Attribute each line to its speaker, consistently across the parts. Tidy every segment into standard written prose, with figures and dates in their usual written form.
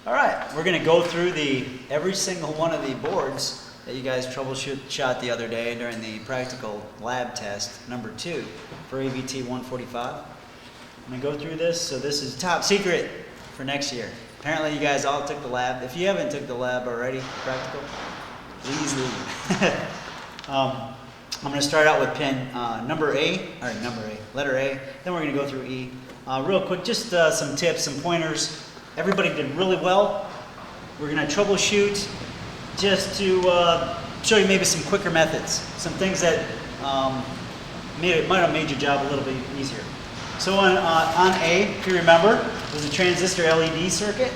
Speaker 1: All right, we're going to go through every single one of the boards that you guys troubleshot the other day during the practical lab test, number 2 for AVT 145. I'm going to go through this, so this is top secret for next year. Apparently you guys all took the lab. If you haven't took the lab already, practical, please leave. I'm going to start out with pin letter A, then we're going to go through E. Real quick, just some tips, some pointers. Everybody did really well. We're going to troubleshoot just to show you maybe some quicker methods, some things that might have made your job a little bit easier. So on A, if you remember, there's a transistor LED circuit.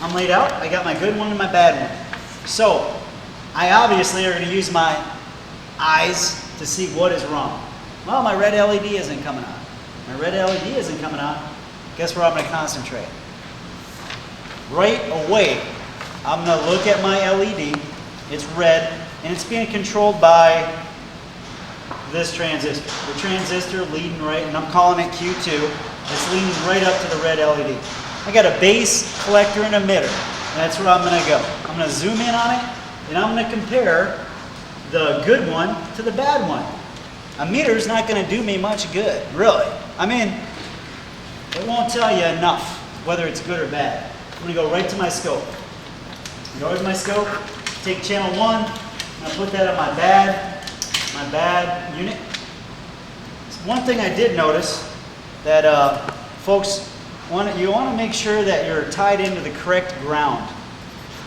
Speaker 1: I'm laid out. I got my good one and my bad one. So I obviously are going to use my eyes to see what is wrong. Well, my red LED isn't coming on. My red LED isn't coming on. Guess where I'm going to concentrate? Right away, I'm going to look at my LED. It's red, and it's being controlled by this transistor. The transistor leading right, and I'm calling it Q2. It's leading right up to the red LED. I got a base, collector, and emitter. And that's where I'm going to go. I'm going to zoom in on it, and I'm going to compare the good one to the bad one. A meter's not going to do me much good, really. I mean, it won't tell you enough whether it's good or bad. I'm going to go right to my scope. Go to my scope, take channel 1, I'm going to put that on my bad unit. One thing I did notice that folks, you want to make sure that you're tied into the correct ground.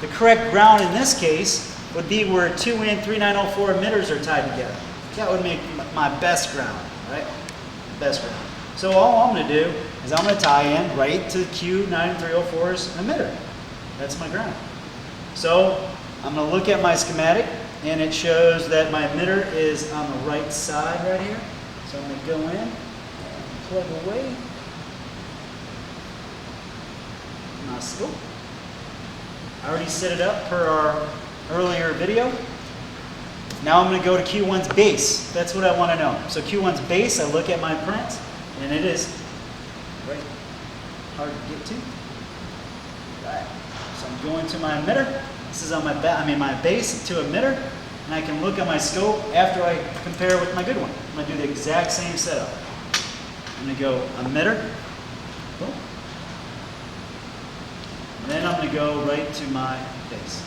Speaker 1: The correct ground in this case would be where 2N 3904 emitters are tied together. That would make my best ground, right? Best ground. So all I'm going to do is I'm going to tie in right to Q9304's emitter. That's my ground. So I'm going to look at my schematic, and it shows that my emitter is on the right side right here. So I'm going to go in and plug away my scope. I already set it up per our earlier video. Now I'm going to go to Q1's base. That's what I want to know. So Q1's base, I look at my print, and it is right hard to get to. Right. So I'm going to my emitter. This is on my base to emitter, and I can look at my scope after I compare with my good one. I'm going to do the exact same setup. I'm going to go emitter. Boom. And then I'm going to go right to my base.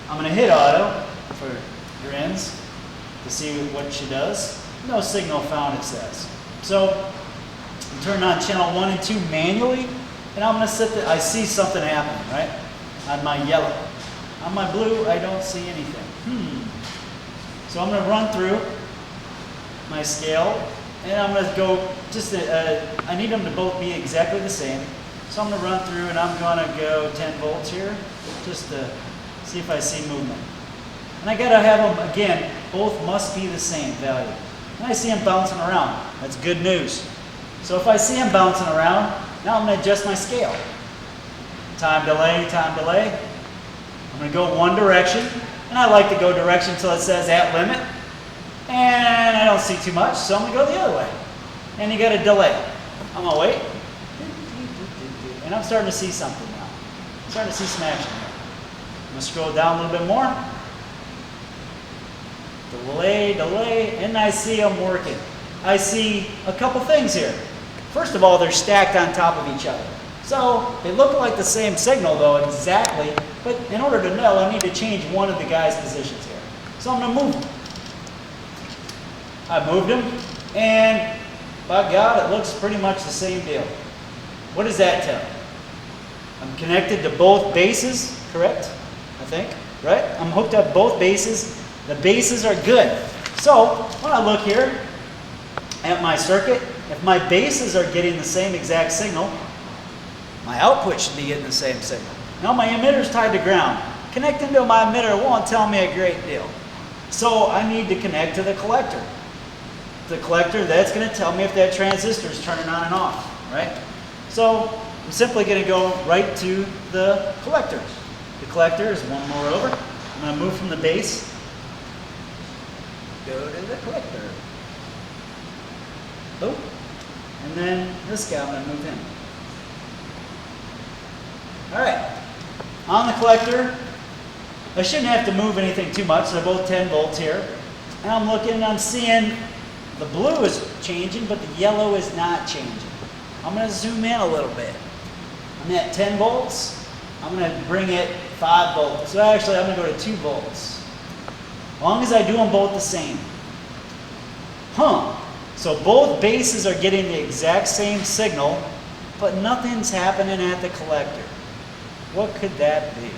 Speaker 1: I'm going to hit auto for your ends to see what she does. No signal found, it says. So I'm turning on channel 1 and 2 manually, and I'm going to I see something happening, right? On my yellow. On my blue, I don't see anything. So I'm going to run through my scale, and I'm going to go I need them to both be exactly the same. So I'm going to run through, and I'm going to go 10 volts here, just to see if I see movement. And I got to have them, again, both must be the same value. And I see them bouncing around. That's good news. So if I see them bouncing around, now I'm going to adjust my scale. Time delay, time delay. I'm going to go one direction, and I like to go direction until it says at limit. And I don't see too much, so I'm going to go the other way. And you got a delay. I'm going to wait. And I'm starting to see something now. I'm starting to see some action here. I'm going to scroll down a little bit more. Delay, delay, and I see them working. I see a couple things here. First of all, they're stacked on top of each other. So they look like the same signal though, exactly, but in order to know, I need to change one of the guy's positions here. So I'm going to move them. I moved them, and by God, it looks pretty much the same deal. What does that tell me? I'm connected to both bases, correct? I think, right? I'm hooked up both bases. The bases are good. So when I look here at my circuit, if my bases are getting the same exact signal, my output should be getting the same signal. Now my emitter is tied to ground. Connecting to my emitter won't tell me a great deal. So I need to connect to the collector. The collector, that's going to tell me if that transistor is turning on and off, right? So I'm simply going to go right to the collector. The collector is one more over. I'm going to move from the base. Go to the collector. Oh, And then this guy, I'm going to move him. All right. On the collector, I shouldn't have to move anything too much. They're both 10 volts here. And I'm looking and I'm seeing the blue is changing, but the yellow is not changing. I'm going to zoom in a little bit. I'm at 10 volts. I'm going to bring it 5 volts. So actually, I'm going to go to 2 volts. As long as I do them both the same. So both bases are getting the exact same signal, but nothing's happening at the collector. What could that be?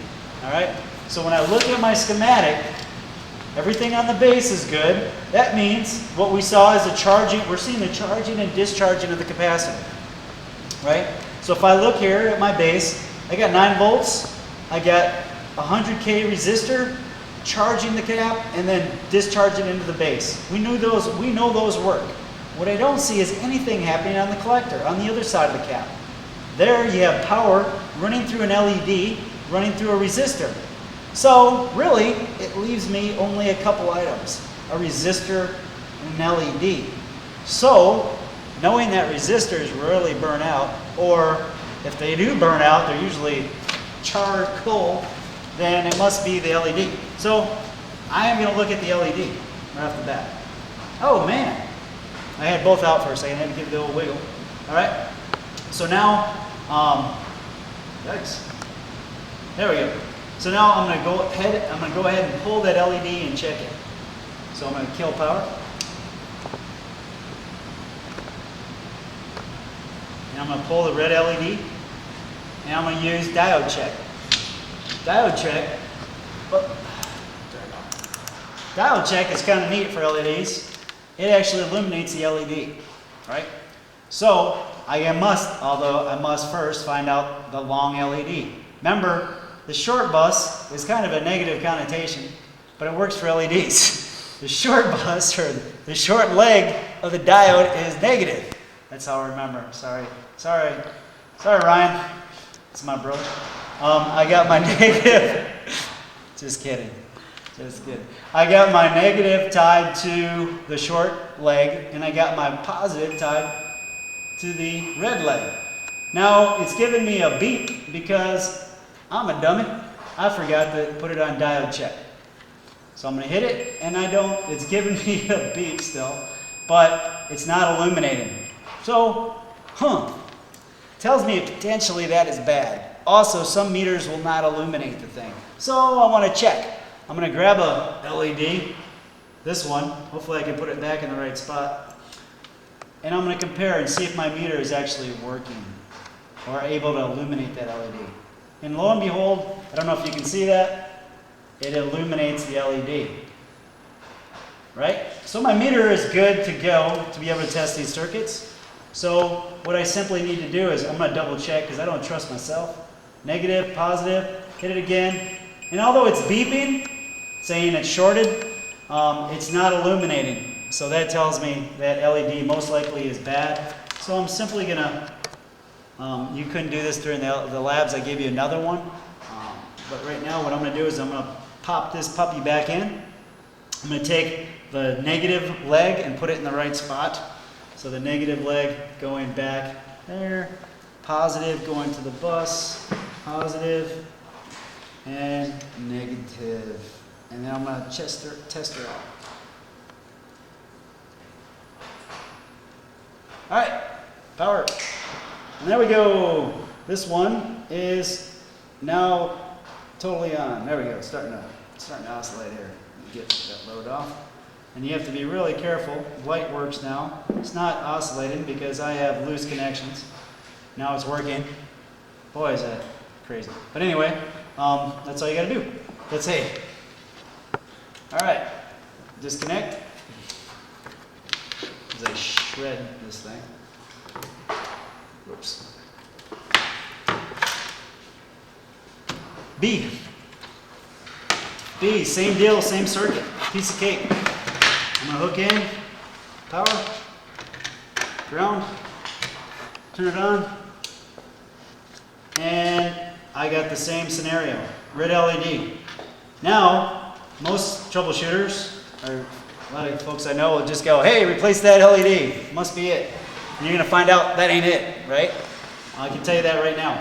Speaker 1: All right. So when I look at my schematic, everything on the base is good. That means what we saw is the charging. We're seeing the charging and discharging of the capacitor. Right? So if I look here at my base, I got 9 volts. I got 100K resistor charging the cap and then discharging into the base. We know those work. What I don't see is anything happening on the collector, on the other side of the cap. There you have power running through an LED, running through a resistor. So really, it leaves me only a couple items, a resistor and an LED. So knowing that resistors rarely burn out, or if they do burn out, they're usually charcoal, then it must be the LED. So I am going to look at the LED right off the bat. Oh man, I had both out for a second. I had to give it the old wiggle. All right. So now, yikes. There we go. So now I'm going to go ahead and pull that LED and check it. So I'm going to kill power. And I'm going to pull the red LED. And I'm going to use diode check. Diode check. Diode check is kind of neat for LEDs. It actually illuminates the LED, right? So I must first find out the long LED. Remember, the short bus is kind of a negative connotation, but it works for LEDs. The short bus, or the short leg of the diode, is negative. That's how I remember. Sorry, Ryan. It's my brother. I got my negative. Just kidding. I got my negative tied to the short leg, and I got my positive tied to the red leg. Now, it's giving me a beep because I'm a dummy. I forgot to put it on diode check. So I'm going to hit it, and it's giving me a beep still, but it's not illuminating. So, tells me potentially that is bad. Also, some meters will not illuminate the thing. So I want to check. I'm going to grab a LED, this one. Hopefully I can put it back in the right spot. And I'm going to compare and see if my meter is actually working or able to illuminate that LED. And lo and behold, I don't know if you can see that, it illuminates the LED. Right? So my meter is good to go to be able to test these circuits. So what I simply need to do is I'm going to double check because I don't trust myself. Negative, positive, hit it again. And although it's beeping, saying it's shorted, it's not illuminating. So that tells me that LED most likely is bad. So I'm simply going to, you couldn't do this during the labs, I gave you another one. But right now what I'm going to do is I'm going to pop this puppy back in. I'm going to take the negative leg and put it in the right spot. So the negative leg going back there, positive going to the bus, positive, and negative. And then I'm going to test her out. All right, power. And there we go. This one is now totally on. There we go, starting to oscillate here. Get that load off. And you have to be really careful. Light works now. It's not oscillating because I have loose connections. Now it's working. Boy, is that crazy. But anyway, that's all you got to do. Let's see. All right, disconnect. As I shred this thing. Whoops. B, same deal, same circuit. Piece of cake. I'm going to hook in, power, ground, turn it on, and I got the same scenario, red LED. Now, most troubleshooters, or a lot of folks I know will just go, hey, replace that LED, must be it. And you're gonna find out that ain't it, right? I can tell you that right now.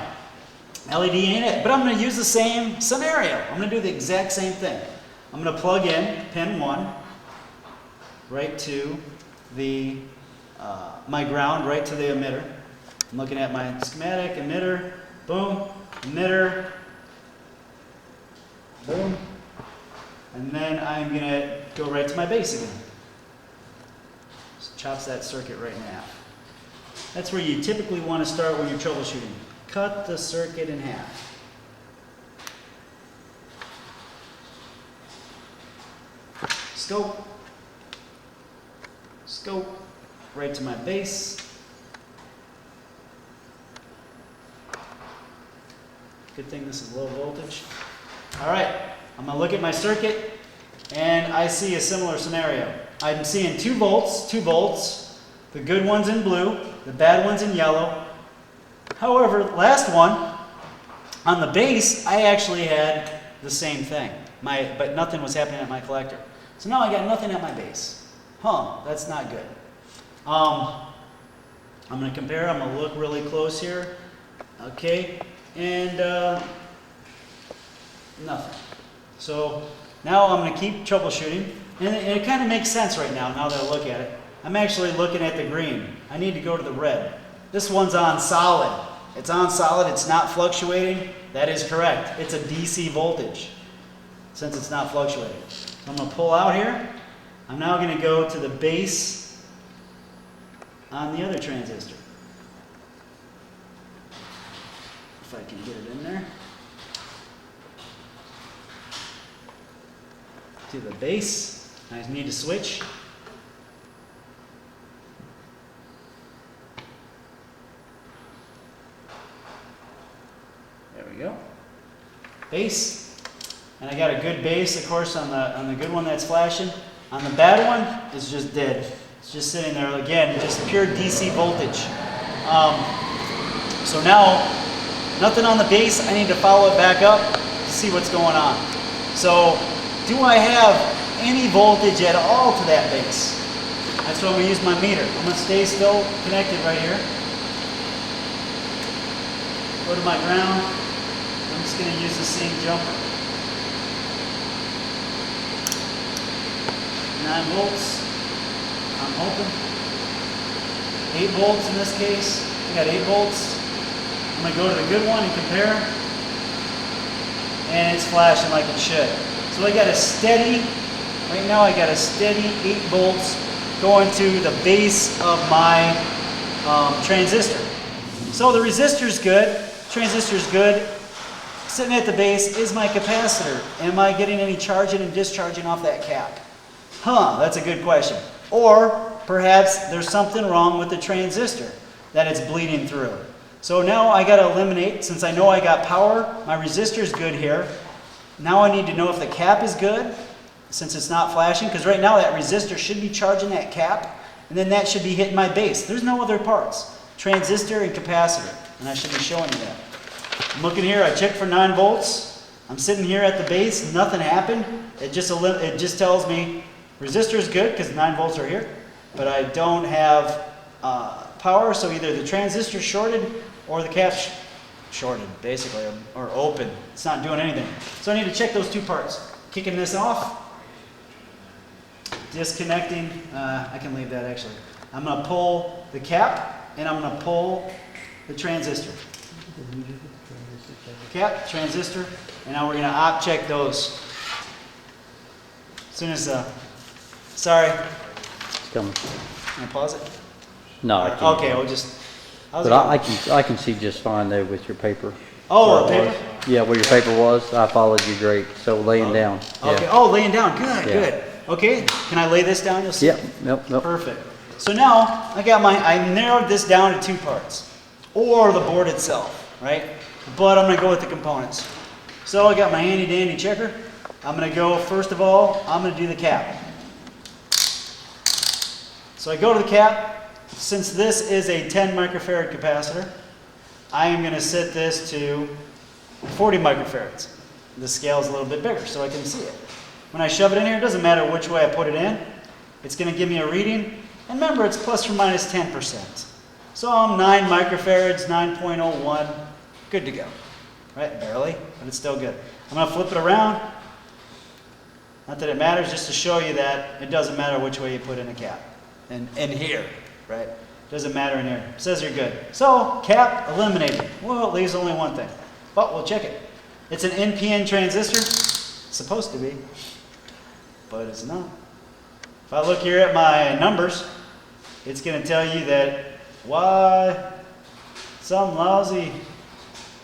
Speaker 1: LED ain't it, but I'm gonna use the same scenario. I'm gonna do the exact same thing. I'm gonna plug in pin 1 right to the my ground, right to the emitter. I'm looking at my schematic, emitter, boom, emitter, boom, and then I'm gonna go right to my base again. Just chops that circuit right in half. That's where you typically want to start when you're troubleshooting. Cut the circuit in half. Scope. Scope. Right to my base. Good thing this is low voltage. All right, I'm going to look at my circuit, and I see a similar scenario. I'm seeing 2 volts, the good one's in blue, the bad one's in yellow. However, last one, on the base, I actually had the same thing, but nothing was happening at my collector. So now I got nothing at my base. That's not good. I'm going to compare, I'm going to look really close here. Okay, and nothing. So now I'm going to keep troubleshooting, and it kind of makes sense right now that I look at it. I'm actually looking at the green. I need to go to the red. This one's on solid. It's on solid, it's not fluctuating. That is correct. It's a DC voltage since it's not fluctuating. So I'm going to pull out here. I'm now going to go to the base on the other transistor. If I can get it in there. To the base. I need to switch. There we go. Base. And I got a good base, of course, on the good one that's flashing. On the bad one, it's just dead. It's just sitting there, again, just pure DC voltage. So now, nothing on the base. I need to follow it back up to see what's going on. So, do I have any voltage at all to that base? That's why I'm going to use my meter. I'm going to stay still connected right here. Go to my ground. I'm just going to use the same jumper. 9 volts. I'm hoping. 8 volts in this case. I got 8 volts. I'm going to go to the good one and compare. And it's flashing like it should. So I got a steady, right now I got a steady 8 volts going to the base of my transistor. So the resistor's good, transistor's good. Sitting at the base is my capacitor. Am I getting any charging and discharging off that cap? That's a good question. Or perhaps there's something wrong with the transistor that it's bleeding through. So now I got to eliminate, since I know I got power, my resistor's good here. Now I need to know if the cap is good, since it's not flashing, because right now that resistor should be charging that cap, and then that should be hitting my base. There's no other parts. Transistor and capacitor, and I should be showing you that. I'm looking here, I checked for 9 volts. I'm sitting here at the base, nothing happened. It just tells me resistor is good, because 9 volts are here, but I don't have power, so either the transistor shorted or the cap's shorted, basically, or open. It's not doing anything. So I need to check those 2 parts. Kicking this off, disconnecting, I can leave that actually. I'm going to pull the cap, and I'm going to pull the transistor. Cap, transistor, and now we're going to op check those. As soon as, sorry.
Speaker 2: It's coming.
Speaker 1: Can I pause it?
Speaker 2: No, I can't.
Speaker 1: Okay, we'll just.
Speaker 2: But I can see just fine there with your paper.
Speaker 1: Oh, the paper?
Speaker 2: Yeah, where your paper was. I followed you great. So laying down.
Speaker 1: Okay.
Speaker 2: Yeah.
Speaker 1: Oh, laying down. Good,
Speaker 2: Yeah.
Speaker 1: good. Okay. Can I lay this down? You'll see.
Speaker 2: Yep.
Speaker 1: Perfect. So now I narrowed this down to 2 parts, or the board itself, right? But I'm going to go with the components. So I got my handy dandy checker. I'm going to go, first of all, I'm going to do the cap. So I go to the cap. Since this is a 10 microfarad capacitor, I am going to set this to 40 microfarads. The scale is a little bit bigger so I can see it. When I shove it in here, it doesn't matter which way I put it in. It's going to give me a reading. And remember, it's plus or minus 10%. So I'm 9 microfarads, 9.01, good to go. Right, barely, but it's still good. I'm gonna flip it around. Not that it matters, just to show you that it doesn't matter which way you put in a cap. And here, right? Doesn't matter in here. It says you're good. So, cap eliminated. Well, it leaves only one thing. But we'll check it. It's an NPN transistor. It's supposed to be, but it's not. If I look here at my numbers, it's gonna tell you that why some lousy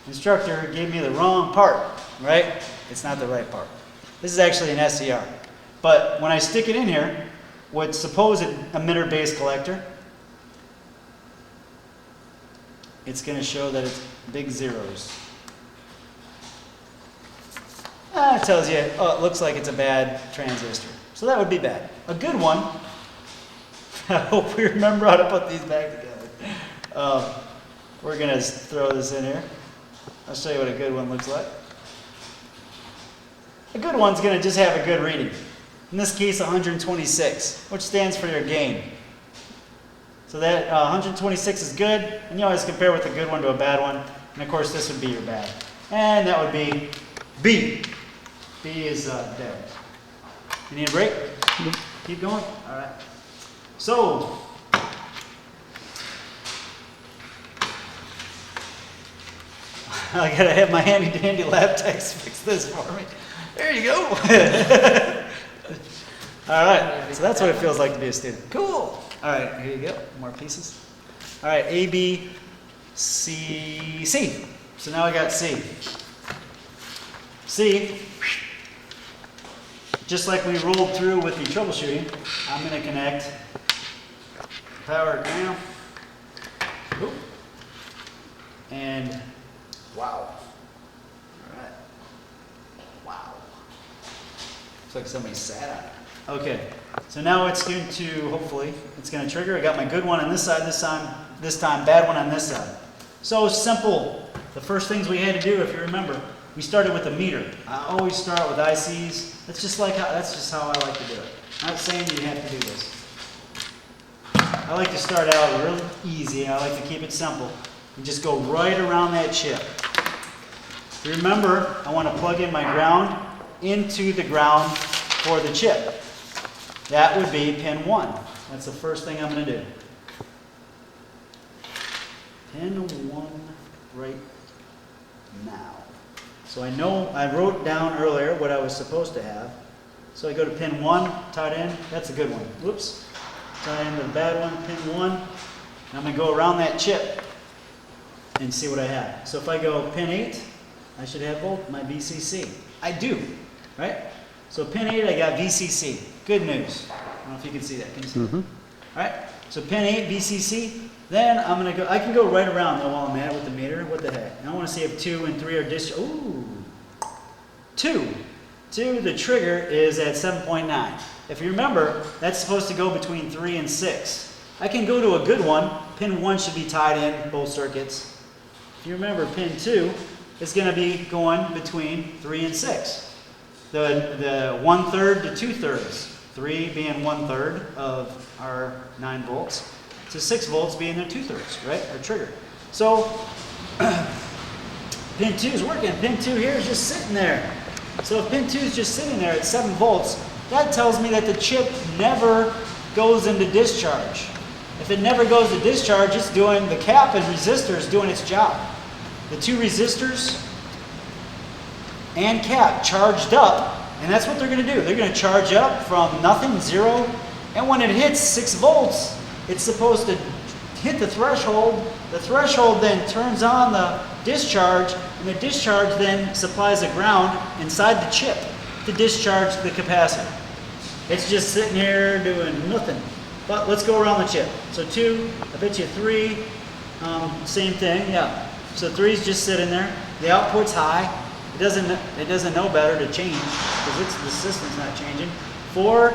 Speaker 1: instructor gave me the wrong part, right? It's not the right part. This is actually an SCR. But when I stick it in here, with supposed emitter base collector, it's going to show that it's big zeros. It tells you, oh, it looks like it's a bad transistor. So that would be bad. A good one, I hope we remember how to put these back together. We're going to throw this in here. I'll show you what a good one looks like. A good one's going to just have a good reading. In this case, 126, which stands for your gain. So that 126 is good, and you always compare with a good one to a bad one. And of course, this would be your bad. And that would be B. B is dead. You need a break? Keep going? All right. So, I gotta have my handy dandy lab techs fix this for me. There you go. All right, so that's what it feels like to be a student. Cool. All right, here you go. More pieces. All right, A, B, C, C. So now I got C. C, just like we rolled through with the troubleshooting, I'm going to connect power ground. Oop. And wow. All right. Wow. Looks like somebody sat on it. Okay, so now it's going to, hopefully, it's going to trigger. I got my good one on this side this time bad one on this side. So simple. The first things we had to do, if you remember, we started with a meter. I always start with ICs. That's just how I like to do it. I'm not saying you have to do this. I like to start out real easy. I like to keep it simple and just go right around that chip. Remember, I want to plug in my ground into the ground for the chip. That would be pin 1. That's the first thing I'm going to do. Pin 1 right now. So I know I wrote down earlier what I was supposed to have. So I go to pin 1, tied in. That's a good one. Whoops. Tie in the bad one, pin 1. I'm going to go around that chip and see what I have. So if I go pin 8, I should have both my VCC. I do, right? So pin 8, I got VCC. Good news. I don't know if you can see that. Can you see that? All right. So pin 8, VCC. Then I'm going to go, I can go right around though while I'm at with the meter. What the heck? And I want to see if 2 and 3 are discharged. Ooh. 2. 2, the trigger is at 7.9. If you remember, that's supposed to go between 3 and 6. I can go to a good one. Pin 1 should be tied in, both circuits. If you remember, pin 2 is going to be going between 3 and 6. The 1/3 to 2/3. 3 being 1/3 of our 9 volts. To 6 volts being the 2/3, right? Our trigger. So, pin 2 is working. Pin 2 here is just sitting there. So if pin 2 is just sitting there at 7 volts, that tells me that the chip never goes into discharge. If it never goes to discharge, it's doing, the cap and resistor is doing its job. The 2 resistors and cap charged up, and that's what they're going to do. They're going to charge up from nothing, 0, and when it hits 6 volts, it's supposed to hit the threshold. The threshold then turns on the discharge, and the discharge then supplies a ground inside the chip to discharge the capacitor. It's just sitting here doing nothing. But let's go around the chip. So 2, I bet you 3, same thing, yeah. So 3 is just sitting there. The output's high. It doesn't know better to change because the system's not changing. 4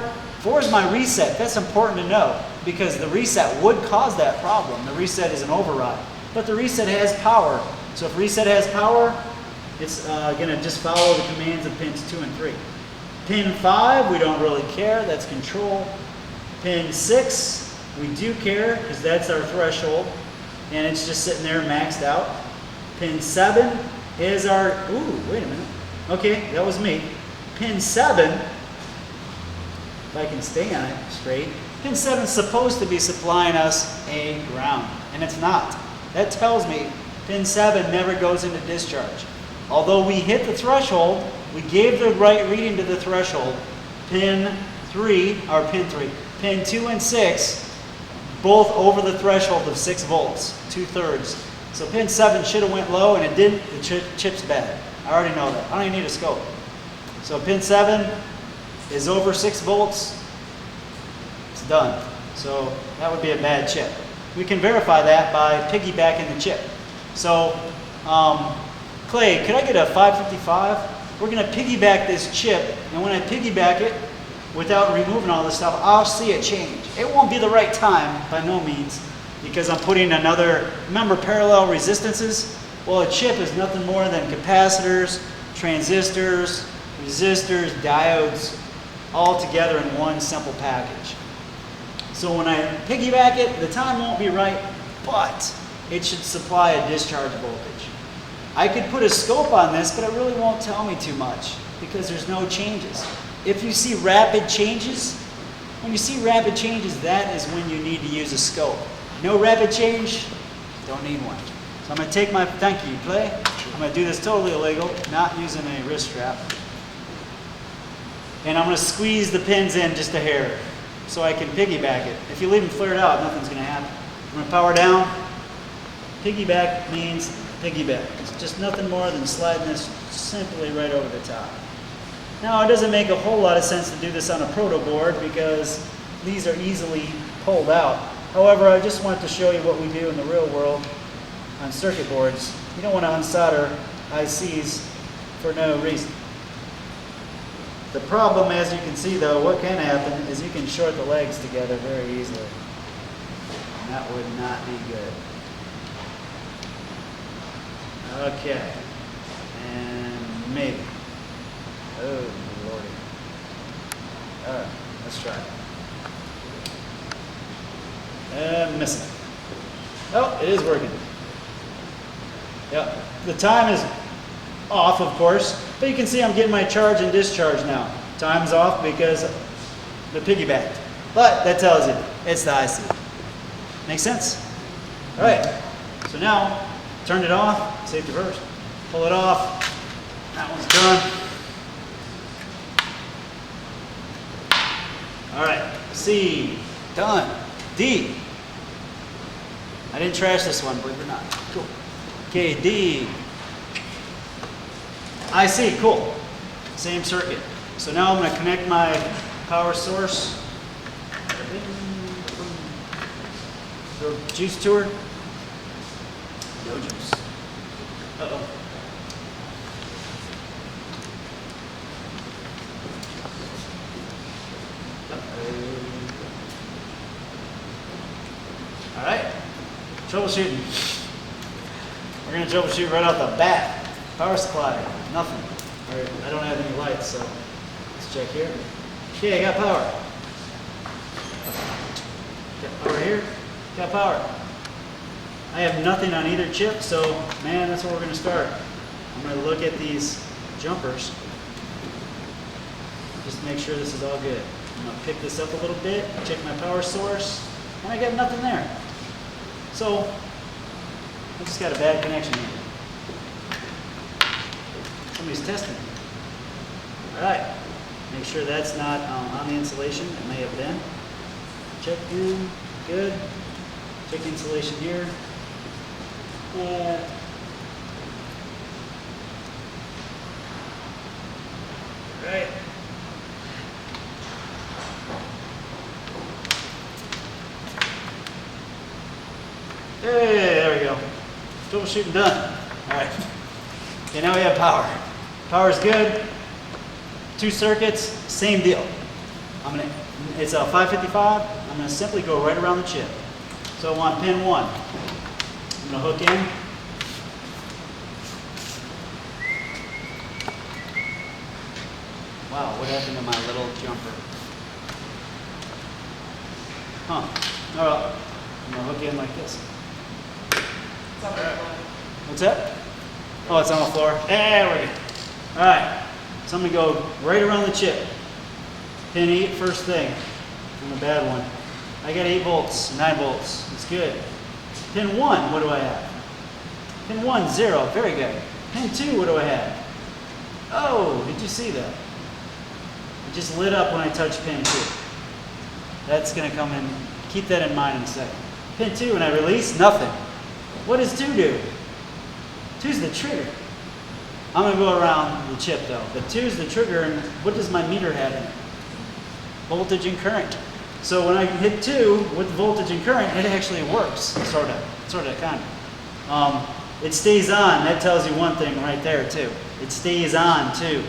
Speaker 1: is my reset. That's important to know because the reset would cause that problem. The reset is an override, but the reset has power. So if reset has power, it's going to just follow the commands of pins 2 and 3. Pin 5, we don't really care. That's control. Pin 6, we do care because that's our threshold. and it's just sitting there maxed out. Pin 7 is our, ooh, wait a minute. Okay, that was me. Pin 7, if I can stay on it straight, pin 7 is supposed to be supplying us a ground, and it's not. That tells me pin 7 never goes into discharge. Although we hit the threshold, we gave the right reading to the threshold, pin 2 and 6, both over the threshold of 6 volts, 2/3. So pin 7 should have went low, and it didn't. The chip's bad. I already know that. I don't even need a scope. So pin 7 is over 6 volts. It's done. So that would be a bad chip. We can verify that by piggybacking the chip. So, Clay, could I get a 555? We're going to piggyback this chip, and when I piggyback it, without removing all this stuff, I'll see it change. It won't be the right time, by no means, because I'm putting another, remember parallel resistances? Well, a chip is nothing more than capacitors, transistors, resistors, diodes, all together in one simple package. So when I piggyback it, the time won't be right, but it should supply a discharge voltage. I could put a scope on this, but it really won't tell me too much because there's no changes. If you see rapid changes, when you see rapid changes, that is when you need to use a scope. No rapid change, don't need one. So I'm going to take my, thank you, Clay. I'm going to do this totally illegal, not using a wrist strap. And I'm going to squeeze the pins in just a hair so I can piggyback it. If you leave them flared out, nothing's going to happen. I'm going to power down. Piggyback means piggyback. It's just nothing more than sliding this simply right over the top. Now, it doesn't make a whole lot of sense to do this on a proto board because these are easily pulled out. However, I just want to show you what we do in the real world on circuit boards. You don't want to unsolder ICs for no reason. The problem, as you can see though, what can happen is you can short the legs together very easily. And that would not be good. Okay. And maybe. Oh, lordy. All right, let's try it. Missing. Oh, it is working. Yep. The time is off, of course, but you can see I'm getting my charge and discharge now. Time's off because the piggyback. But that tells you it's the IC. Make sense? All right. So now, turn it off. Safety first. Pull it off. That one's done. All right, C, done. D, I didn't trash this one, believe it or not. Cool. Okay, D, IC, cool. Same circuit. So now I'm going to connect my power source. Throw juice to her. No juice. Uh-oh. All right, troubleshooting. We're going to troubleshoot right off the bat. Power supply, nothing. All right, I don't have any lights, so let's check here. Okay, I got power. Got power here, got power. I have nothing on either chip, so man, that's where we're going to start. I'm going to look at these jumpers. Just to make sure this is all good. I'm going to pick this up a little bit, check my power source, and I got nothing there. So, I just got a bad connection here. Somebody's testing. All right, make sure that's not on the insulation. It may have been. Check in, good. Check the insulation here. All right. Hey, there we go. Troubleshooting done. All right. Okay, now we have power. Power's good. 2 circuits, same deal. It's a 555. I'm gonna simply go right around the chip. So I want pin 1. I'm gonna hook in. Wow, what happened to my little jumper? Huh. All right. I'm gonna hook in like this. What's that? Oh, it's on the floor. There we go. All right. So I'm gonna go right around the chip. Pin 8, first thing. On the bad one. I got 8 volts, 9 volts. It's good. Pin 1, what do I have? Pin 1, 0. Very good. Pin 2, what do I have? Oh, did you see that? It just lit up when I touched pin 2. That's gonna come in. Keep that in mind in a second. Pin 2, when I release, nothing. What does 2 do? 2's the trigger. I'm going to go around the chip though. But 2 is the trigger, and what does my meter have in it? Voltage and current. So when I hit 2 with voltage and current, it actually works, sort of, kind of. It stays on. That tells you one thing right there too. It stays on too.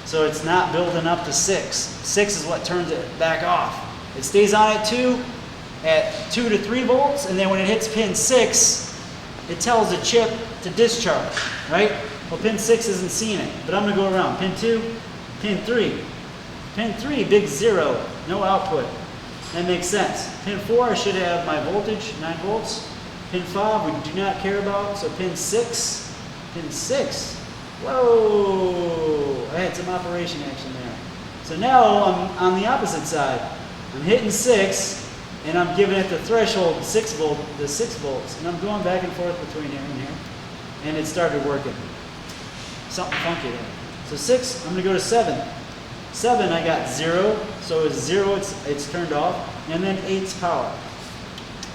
Speaker 1: So it's not building up to 6. 6 is what turns it back off. It stays on at 2 to 3 volts, and then when it hits pin 6, it tells the chip to discharge, right? Well, pin 6 isn't seeing it, but I'm going to go around. Pin 2, pin 3. Pin 3, big 0, no output. That makes sense. Pin 4, I should have my voltage, 9 volts. Pin 5, we do not care about, so pin 6. Whoa, I had some operation action there. So now I'm on the opposite side. I'm hitting 6. And I'm giving it the threshold, the 6 volts, and I'm going back and forth between here and here, and it started working. Something funky there. So 6, I'm going to go to 7. 7, I got 0, so it's 0, it's turned off, and then 8's power.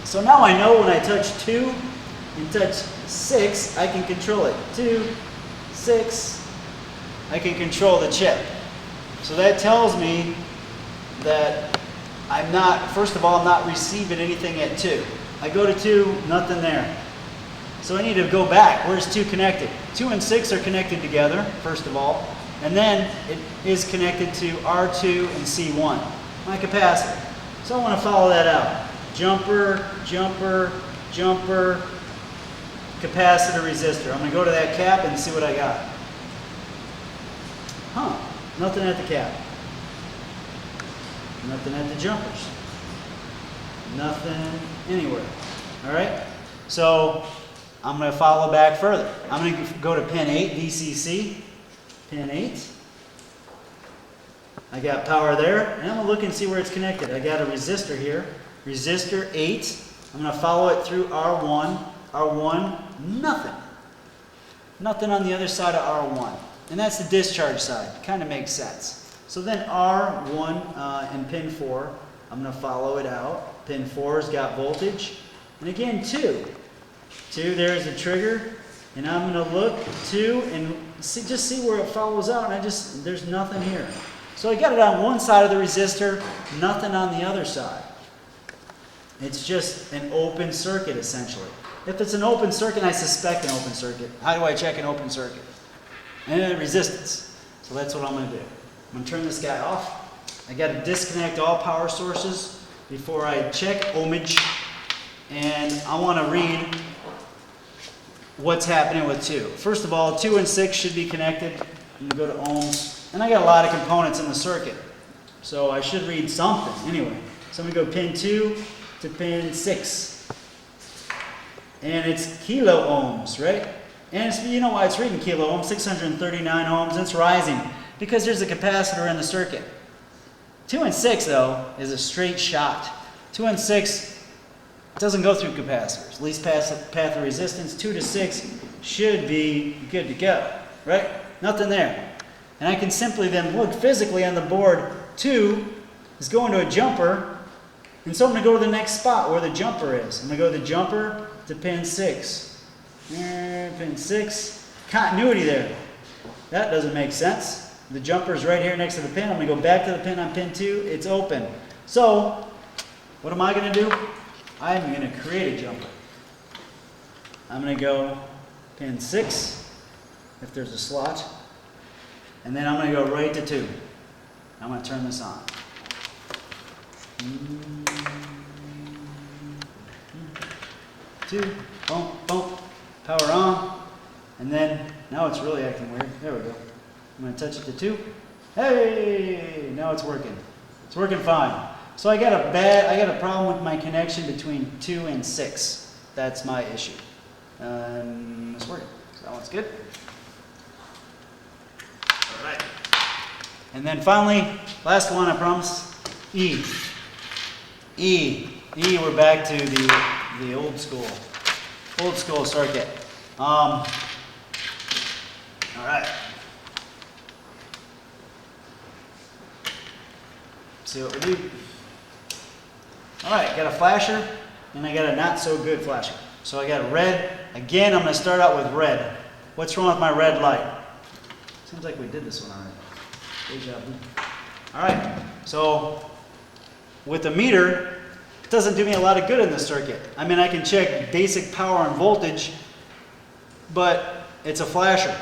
Speaker 1: So now I know when I touch 2 and touch 6, I can control it. 2, 6, I can control the chip. So that tells me that I'm not, first of all, I'm not receiving anything at 2. I go to 2, nothing there. So I need to go back. Where's 2 connected? 2 and 6 are connected together, first of all. And then it is connected to R2 and C1, my capacitor. So I want to follow that out. Jumper, jumper, jumper, capacitor, resistor. I'm going to go to that cap and see what I got. Huh, nothing at the cap. Nothing at the jumpers. Nothing anywhere. All right? So I'm going to follow back further. I'm going to go to pin 8, VCC. Pin 8. I got power there. And I'm going to look and see where it's connected. I got a resistor here. Resistor 8. I'm going to follow it through R1. R1, nothing. Nothing on the other side of R1. And that's the discharge side. Kind of makes sense. So then R1 and pin 4, I'm going to follow it out. Pin 4's got voltage. And again, 2. 2, there's the trigger. And I'm going to look 2 and just see where it follows out. And there's nothing here. So I got it on one side of the resistor, nothing on the other side. It's just an open circuit, essentially. If it's an open circuit, I suspect an open circuit. How do I check an open circuit? And resistance. So that's what I'm going to do. I'm going to turn this guy off. I got to disconnect all power sources before I check ohmage. And I want to read what's happening with 2. First of all, 2 and 6 should be connected. I'm going to go to ohms. And I got a lot of components in the circuit. So I should read something anyway. So I'm going to go pin 2 to pin 6. And it's kilo ohms, right? And you know why it's reading kilo ohms, 639 ohms. It's rising because there's a capacitor in the circuit. 2 and 6, though, is a straight shot. 2 and 6 doesn't go through capacitors. Least path of resistance, 2 to 6 should be good to go, right? Nothing there. And I can simply then look physically on the board. 2 is going to a jumper, and so I'm going to go to the next spot where the jumper is. I'm going to go to the jumper to pin 6. Pin 6. Continuity there. That doesn't make sense. The jumper's right here next to the pin. I'm going to go back to the pin on pin 2. It's open. So, what am I going to do? I'm going to create a jumper. I'm going to go pin 6, if there's a slot. And then I'm going to go right to 2. I'm going to turn this on. 2, boom, boom, power on. And then, now it's really acting weird. There we go. I'm going to touch it to 2. Hey, now it's working. It's working fine. So I got a problem with my connection between 2 and 6. That's my issue. And it's working. So that one's good. All right. And then finally, last one, I promise. E. We're back to the old school circuit. All right. See what we do. All right, got a flasher, and I got a not so good flasher. So I got red. Again, I'm going to start out with red. What's wrong with my red light? Seems like we did this one already. Good job. All right, so with the meter, it doesn't do me a lot of good in the circuit. I mean, I can check basic power and voltage, but it's a flasher.